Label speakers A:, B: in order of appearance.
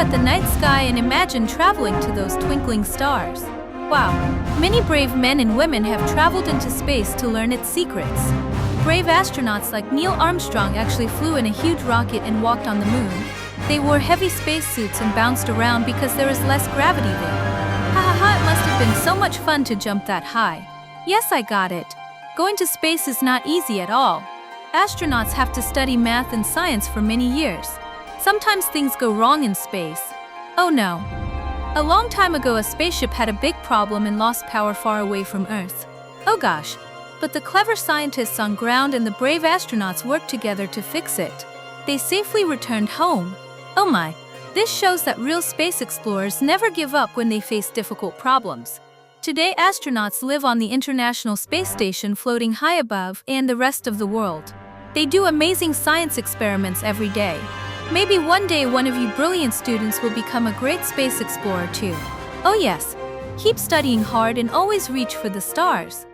A: at the night sky and imagine traveling to those twinkling stars. Wow, many brave men and women have traveled into space to learn its secrets. Brave astronauts like Neil Armstrong actually flew in a huge rocket and walked on the moon. They wore heavy spacesuits and bounced around because there is less gravity there. Ha ha ha, it must have been so much fun to jump that high. Yes, I got it. Going to space is not easy at all. Astronauts have to study math and science for many years. Sometimes things go wrong in space. Oh no. A long time ago, a spaceship had a big problem and lost power far away from Earth. Oh gosh. But the clever scientists on ground and the brave astronauts worked together to fix it. They safely returned home. Oh my. This shows that real space explorers never give up when they face difficult problems. Today, astronauts live on the International Space Station floating high above and the rest of the world. They do amazing science experiments every day. Maybe one day one of you brilliant students will become a great space explorer too. Oh yes. Keep studying hard and always reach for the stars.